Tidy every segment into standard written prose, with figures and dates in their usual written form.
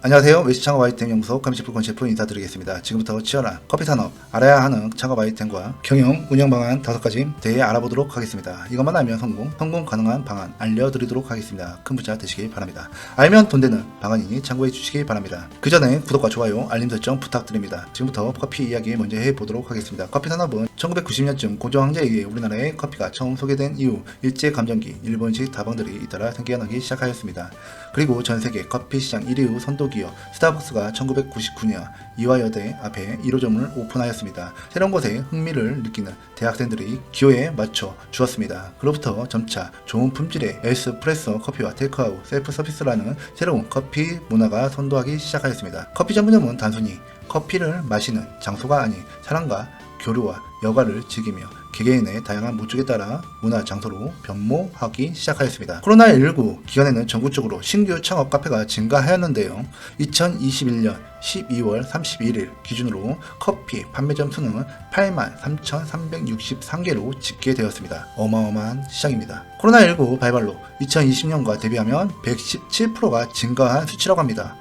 안녕하세요. 외식 창업 아이템 연구소 카미셰프 권셰프 인사드리겠습니다. 지금부터 치열한 커피 산업 알아야 하는 창업 아이템과 경영 운영 방안 5가지 대해 알아보도록 하겠습니다. 이것만 알면 성공 가능한 방안 알려드리도록 하겠습니다. 큰 부자 되시길 바랍니다. 알면 돈 되는 방안이니 참고해 주시기 바랍니다. 그 전에 구독과 좋아요, 알림 설정 부탁드립니다. 지금부터 커피 이야기 먼저 해보도록 하겠습니다. 커피 산업은 1990년쯤 고조황제에 의해 우리나라에 커피가 처음 소개된 이후 일제감정기 일본식 다방들이 잇따라 생겨나기 시작하였습니다. 그리고 전세계 커피 시장 1위 후 선도기업 스타벅스가 1999년 이화여대 앞에 1호점을 오픈하였습니다. 새로운 곳에 흥미를 느끼는 대학생들이 기호에 맞춰 주었습니다. 그로부터 점차 좋은 품질의 에스프레소 커피와 테이크아웃, 셀프 서비스라는 새로운 커피 문화가 선도하기 시작하였습니다. 커피 전문점은 단순히 커피를 마시는 장소가 아닌 사람과 교류와 여가를 즐기며 개개인의 다양한 목적에 따라 문화 장소로 변모하기 시작하였습니다. 코로나19 기간에는 전국적으로 신규 창업 카페가 증가하였는데요. 2021년 12월 31일 기준으로 커피 판매점 수는 83,363개로 집계되었습니다. 어마어마한 시장입니다. 코로나19 발발로 2020년과 대비하면 117%가 증가한 수치라고 합니다.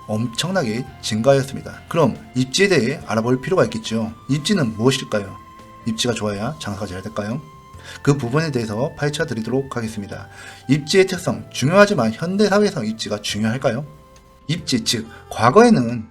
엄청나게 증가하였습니다. 그럼 입지에 대해 알아볼 필요가 있겠죠. 입지는 무엇일까요? 입지가 좋아야 장사가 잘 될까요? 그 부분에 대해서 파헤쳐 드리도록 하겠습니다. 입지의 특성, 중요하지만 현대사회에서 입지가 중요할까요? 입지, 즉 과거에는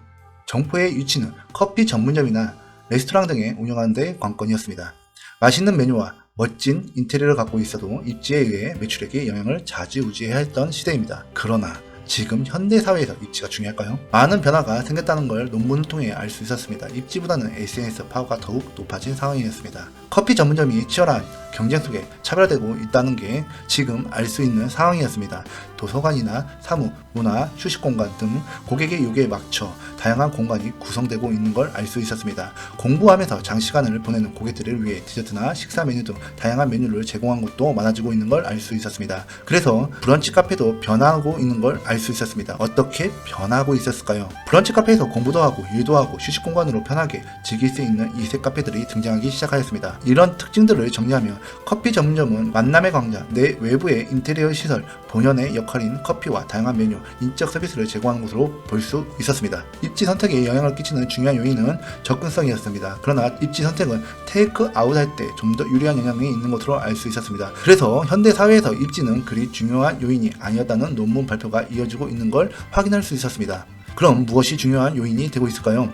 점포의 위치는 커피 전문점이나 레스토랑 등에 운영하는 데 관건이었습니다. 맛있는 메뉴와 멋진 인테리어를 갖고 있어도 입지에 의해 매출액에 영향을 좌지우지해야 했던 시대입니다. 그러나 지금 현대사회에서 입지가 중요할까요? 많은 변화가 생겼다는 걸 논문을 통해 알 수 있었습니다. 입지보다는 SNS 파워가 더욱 높아진 상황이었습니다. 커피 전문점이 치열한 경쟁 속에 차별화되고 있다는 게 지금 알 수 있는 상황이었습니다. 도서관이나 사무, 문화, 휴식공간 등 고객의 요구에 맞춰 다양한 공간이 구성되고 있는 걸 알 수 있었습니다. 공부하면서 장시간을 보내는 고객들을 위해 디저트나 식사 메뉴 등 다양한 메뉴를 제공한 곳도 많아지고 있는 걸 알 수 있었습니다. 그래서 브런치 카페도 변화하고 있는 걸 알 수 있었습니다. 어떻게 변화하고 있었을까요? 브런치 카페에서 공부도 하고 일도 하고 휴식공간으로 편하게 즐길 수 있는 이색 카페들이 등장하기 시작하였습니다. 이런 특징들을 정리하면 커피 전문점은 만남의 광장, 내 외부의 인테리어 시설, 본연의 역할인 커피와 다양한 메뉴, 인적 서비스를 제공하는 곳으로 볼 수 있었습니다. 입지 선택에 영향을 끼치는 중요한 요인은 접근성이었습니다. 그러나 입지 선택은 테이크 아웃 할 때 좀 더 유리한 영향이 있는 것으로 알 수 있었습니다. 그래서 현대 사회에서 입지는 그리 중요한 요인이 아니었다는 논문 발표가 이어지고 있는 걸 확인할 수 있었습니다. 그럼 무엇이 중요한 요인이 되고 있을까요?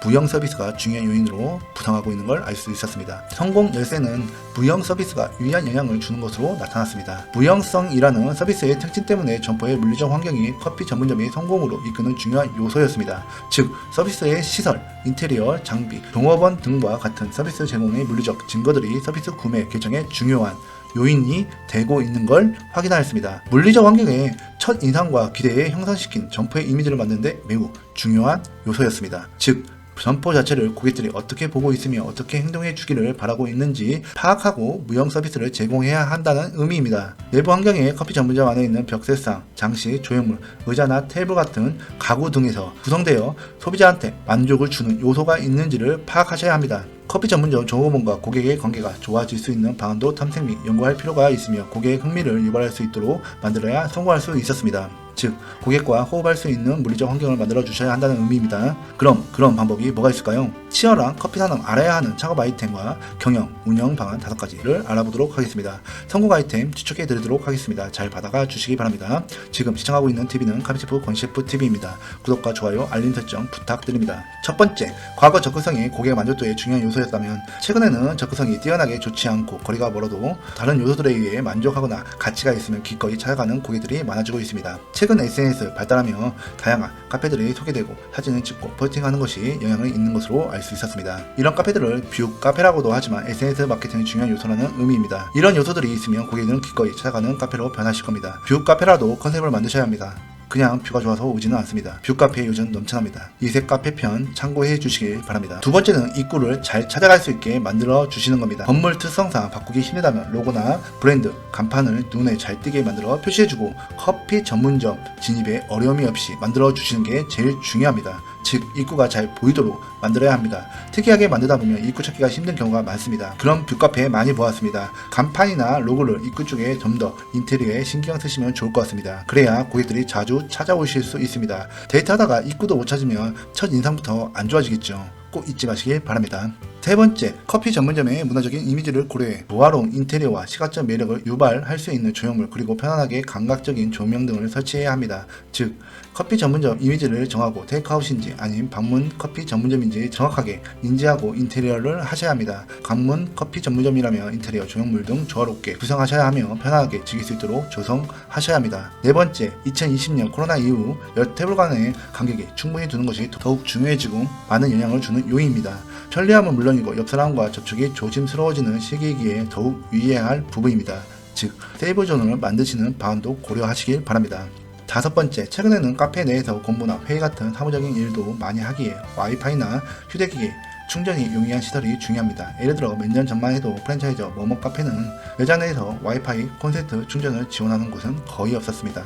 무형 서비스가 중요한 요인으로 부상하고 있는 걸 알 수 있었습니다. 성공 열쇠는 무형 서비스가 유리한 영향을 주는 것으로 나타났습니다. 무형성이라는 서비스의 특징 때문에 점포의 물리적 환경이 커피 전문점의 성공으로 이끄는 중요한 요소였습니다. 즉, 서비스의 시설, 인테리어, 장비, 종업원 등과 같은 서비스 제공의 물리적 증거들이 서비스 구매 결정에 중요한 요인이 되고 있는 걸 확인하였습니다. 물리적 환경의 첫 인상과 기대에 형성시킨 점포의 이미지를 만드는 데 매우 중요한 요소였습니다. 즉, 점포 자체를 고객들이 어떻게 보고 있으며 어떻게 행동해 주기를 바라고 있는지 파악하고 무형 서비스를 제공해야 한다는 의미입니다. 내부 환경에 커피 전문점 안에 있는 벽세상, 장식, 조형물, 의자나 테이블 같은 가구 등에서 구성되어 소비자한테 만족을 주는 요소가 있는지를 파악하셔야 합니다. 커피 전문점 종업원과 고객의 관계가 좋아질 수 있는 방안도 탐색 및 연구할 필요가 있으며 고객의 흥미를 유발할 수 있도록 만들어야 성공할 수 있었습니다. 즉, 고객과 호흡할 수 있는 물리적 환경을 만들어 주셔야 한다는 의미입니다. 그럼 그런 방법이 뭐가 있을까요? 치열한 커피 산업 알아야 하는 창업 아이템과 경영, 운영 방안 5가지를 알아보도록 하겠습니다. 성공 아이템 추천해 드리도록 하겠습니다. 잘 받아가 주시기 바랍니다. 지금 시청하고 있는 TV는 카미셰프 권셰프 TV입니다. 구독과 좋아요, 알림 설정 부탁드립니다. 첫 번째, 과거 접근성이 고객 만족도의 중요한 요소였다면 최근에는 접근성이 뛰어나게 좋지 않고 거리가 멀어도 다른 요소들에 의해 만족하거나 가치가 있으면 기꺼이 찾아가는 고객들이 많아지고 있습니다. 최근 SNS 발달하며 다양한 카페들이 소개되고 사진을 찍고 포스팅하는 것이 영향을 있는 것으로 알 수 있었습니다. 이런 카페들을 뷰 카페라고도 하지만 SNS 마케팅의 중요한 요소라는 의미입니다. 이런 요소들이 있으면 고객들은 기꺼이 찾아가는 카페로 변하실 겁니다. 뷰 카페라도 컨셉을 만드셔야 합니다. 그냥 뷰가 좋아서 오지는 않습니다. 뷰카페 요즘 넘쳐납니다. 이색 카페 편 참고해 주시길 바랍니다. 두 번째는 입구를 잘 찾아갈 수 있게 만들어 주시는 겁니다. 건물 특성상 바꾸기 힘들다면 로고나 브랜드, 간판을 눈에 잘 띄게 만들어 표시해주고 커피 전문점 진입에 어려움이 없이 만들어 주시는 게 제일 중요합니다. 즉 입구가 잘 보이도록 만들어야 합니다. 특이하게 만들다 보면 입구 찾기가 힘든 경우가 많습니다. 그런 뷰카페 많이 보았습니다. 간판이나 로고를 입구 쪽에 좀 더 인테리어에 신경 쓰시면 좋을 것 같습니다. 그래야 고객들이 자주 찾아오실 수 있습니다. 데이트하다가 입구도 못 찾으면 첫 인상부터 안 좋아지겠죠. 꼭 잊지 마시길 바랍니다. 세 번째, 커피 전문점의 문화적인 이미지를 고려해 조화로운 인테리어와 시각적 매력을 유발할 수 있는 조형물 그리고 편안하게 감각적인 조명 등을 설치해야 합니다. 즉, 커피 전문점 이미지를 정하고 테이크아웃인지 아닌 방문 커피 전문점인지 정확하게 인지하고 인테리어를 하셔야 합니다. 방문 커피 전문점이라면 인테리어 조형물 등 조화롭게 구성하셔야 하며 편안하게 즐길 수 있도록 조성하셔야 합니다. 네 번째, 2020년 코로나 이후 여 테이블 간의 간격이 충분히 두는 것이 더욱 중요해지고 많은 영향을 주는 요인입니다. 편리함은 물론이고 옆 사람과 접촉이 조심스러워지는 시기이기에 더욱 유의해야 할 부분입니다. 즉, 세이브 존을 만드시는 방안도 고려하시길 바랍니다. 다섯 번째, 최근에는 카페 내에서 공부나 회의 같은 사무적인 일도 많이 하기에 와이파이나 휴대기기, 충전이 용이한 시설이 중요합니다. 예를 들어 몇 년 전만 해도 프랜차이저 뭐뭐 카페는 매장 내에서 와이파이 콘센트 충전을 지원하는 곳은 거의 없었습니다.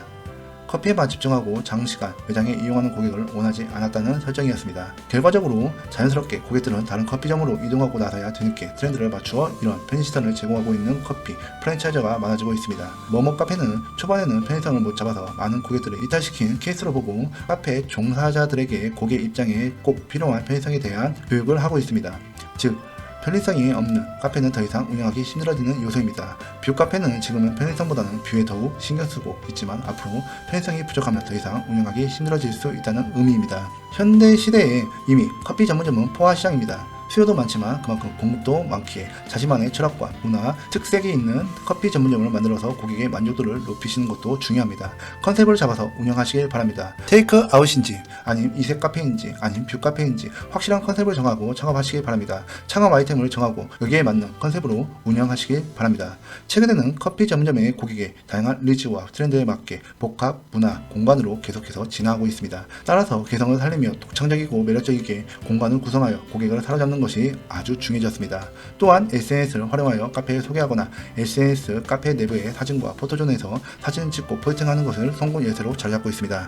커피에만 집중하고 장시간 매장에 이용하는 고객을 원하지 않았다는 설정이었습니다. 결과적으로 자연스럽게 고객들은 다른 커피점으로 이동하고 나서야 뒤늦게 트렌드를 맞추어 이런 편의시설을 제공하고 있는 커피 프랜차이저가 많아지고 있습니다. 뭐뭐 카페는 초반에는 편의성을 못 잡아서 많은 고객들을 이탈시킨 케이스로 보고 카페 종사자들에게 고객 입장에 꼭 필요한 편의성에 대한 교육을 하고 있습니다. 즉, 편리성이 없는 카페는 더 이상 운영하기 힘들어지는 요소입니다. 뷰 카페는 지금은 편리성보다는 뷰에 더욱 신경 쓰고 있지만 앞으로 편리성이 부족하면 더 이상 운영하기 힘들어질 수 있다는 의미입니다. 현대 시대에 이미 커피 전문점은 포화 시장입니다. 수요도 많지만 그만큼 공급도 많기에 자신만의 철학과 문화, 특색이 있는 커피 전문점을 만들어서 고객의 만족도를 높이시는 것도 중요합니다. 컨셉을 잡아서 운영하시길 바랍니다. 테이크 아웃인지 아님 이색 카페인지 아님 뷰 카페인지 확실한 컨셉을 정하고 창업하시길 바랍니다. 창업 아이템을 정하고 여기에 맞는 컨셉으로 운영하시길 바랍니다. 최근에는 커피 전문점의 고객의 다양한 니즈와 트렌드에 맞게 복합, 문화, 공간으로 계속해서 진화하고 있습니다. 따라서 개성을 살리며 독창적이고 매력적이게 공간을 구성하여 고객을 사로잡는 것이 아주 중요해졌습니다. 또한 SNS를 활용하여 카페를 소개하거나 SNS 카페 내부의 사진과 포토존에서 사진을 찍고 포스팅하는 것을 성공 예세로 자리 잡고 있습니다.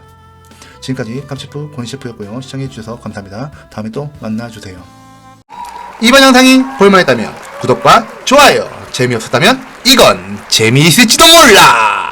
지금까지 깜치프 권셰프였고요. 시청해주셔서 감사합니다. 다음에 또 만나주세요. 이번 영상이 볼만했다면 구독과 좋아요, 재미없었다면 이건 재미있을지도 몰라.